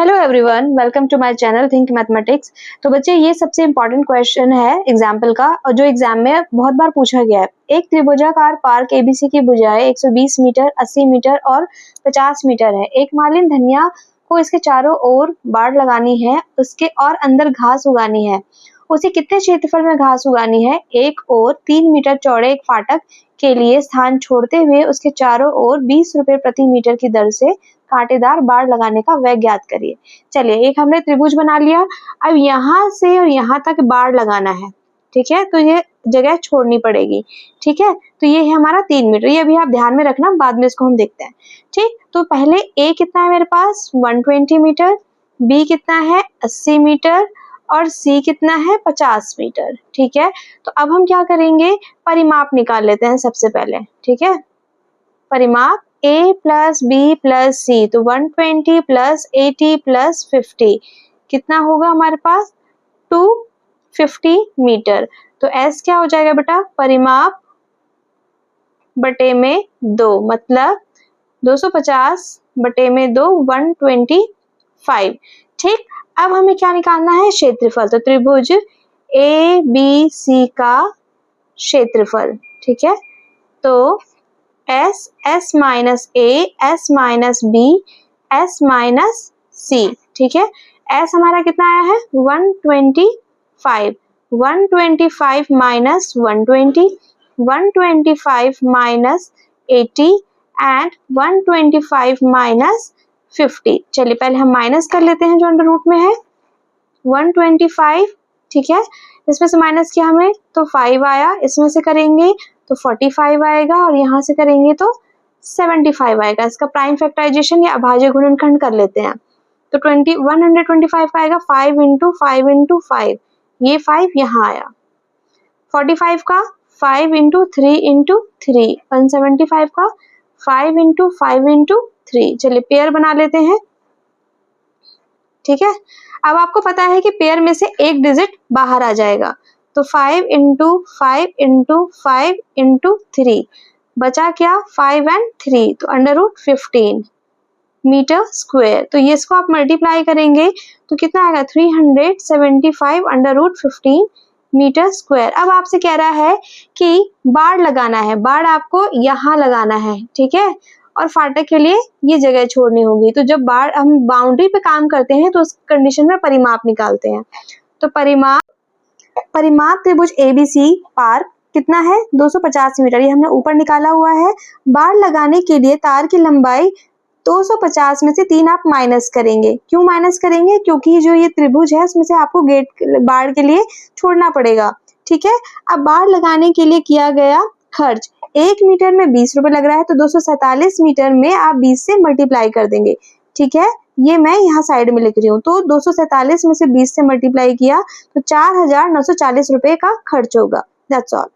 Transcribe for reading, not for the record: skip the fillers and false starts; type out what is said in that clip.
Hello everyone, welcome to my channel think mathematics. तो बच्चे, ये सबसे इम्पोर्टेंट क्वेश्चन है एग्जाम्पल का और जो एग्जाम में बहुत बार पूछा गया है। एक त्रिभुजाकार पार्क एबीसी की भुजाएं 120 मीटर, 80 मीटर और 50 मीटर है। एक मालिन धनिया को इसके चारों ओर बाड़ लगानी है, उसके और अंदर घास उगानी है। उसे कितने क्षेत्रफल में घास उगानी है? एक ओर 3 मीटर चौड़े एक फाटक के लिए स्थान छोड़ते हुए उसके चारों ओर 20 रुपए प्रति मीटर की दर से कांटेदार बाड़ लगाने का व्यय ज्ञात करिए। चलिए, एक हमने त्रिभुज बना लिया। अब यहाँ से और यहाँ तक बाड़ लगाना है, ठीक है, तो ये जगह छोड़नी पड़ेगी। ठीक है, तो ये है हमारा 3 मीटर। ये अभी आप ध्यान में रखना, बाद में इसको हम देखते हैं। ठीक, तो पहले ए कितना है मेरे पास? 120 मीटर, बी कितना है? 80 मीटर और सी कितना है? 50 मीटर। ठीक है, तो अब हम क्या करेंगे? परिमाप निकाल लेते हैं सबसे पहले। ठीक है, परिमाप a प्लस बी प्लस सी, तो 120 प्लस 80 प्लस 50 कितना होगा हमारे पास? 250 मीटर। तो s क्या हो जाएगा बेटा? परिमाप बटे में 2, मतलब 250 बटे में 2, 125। ठीक, अब हमें क्या निकालना है? क्षेत्रफल। तो त्रिभुज ए बी सी का क्षेत्रफल। ठीक है, तो S minus A, S minus B, S minus C। ठीक है, S हमारा कितना आया है? 125, 125 माइनस 120, 125 माइनस 80 एंड 125 माइनस 50। चलिए पहले हम माइनस कर लेते हैं जो अंडर रूट में है। 125, ठीक है, इसमें से माइनस किया हमें तो 5 आया, इसमें से करेंगे तो 45 आएगा और यहाँ से करेंगे तो 75 आएगा। इसका प्राइम फैक्टराइजेशन या अभाज्य गुणनखंड कर लेते हैं। तो 125 का आएगा 5 इंटू 5 इंटू 5, ये 5 यहाँ आया। 45 का 5 इंटू 3 इंटू 3, 175 का 5 इंटू 5 इंटू 3। चलिए पेयर बना लेते हैं। ठीक है, अब आपको पता है कि पेयर में से एक डिजिट बाहर आ जाएगा, तो 5 इंटू 5 इंटू 5 इंटू 3, बचा क्या? 5 एंड 3, तो अंडर रूट 15 मीटर स्क्वायर। तो ये इसको आप मल्टीप्लाई करेंगे तो कितना आएगा? 375 अंडर रूट 15 मीटर स्क्वायर। अब आपसे कह रहा है कि बाड़ लगाना है, बाड़ आपको यहाँ लगाना है। ठीक है, और फाटक के लिए ये जगह छोड़नी होगी। तो जब बाड़ हम बाउंड्री पे काम करते हैं तो उस कंडीशन में परिमाप निकालते हैं। तो परिमाप त्रिभुज एबीसी पार्क कितना है? 250 मीटर, ये हमने ऊपर निकाला हुआ है। बाड़ लगाने के लिए तार की लंबाई 250 में से 3 आप माइनस करेंगे। क्यों माइनस करेंगे? क्योंकि जो ये त्रिभुज है उसमें से आपको बाड़ के लिए छोड़ना पड़ेगा। ठीक है, अब बाड़ लगाने के लिए किया गया खर्च 1 मीटर में 20 रुपए लग रहा है, तो 247 मीटर में आप 20 से मल्टीप्लाई कर देंगे। ठीक है, ये मैं यहाँ साइड में लिख रही हूँ। तो 247 में से 20 से मल्टीप्लाई किया तो 4940 रुपए का खर्च होगा। That's all.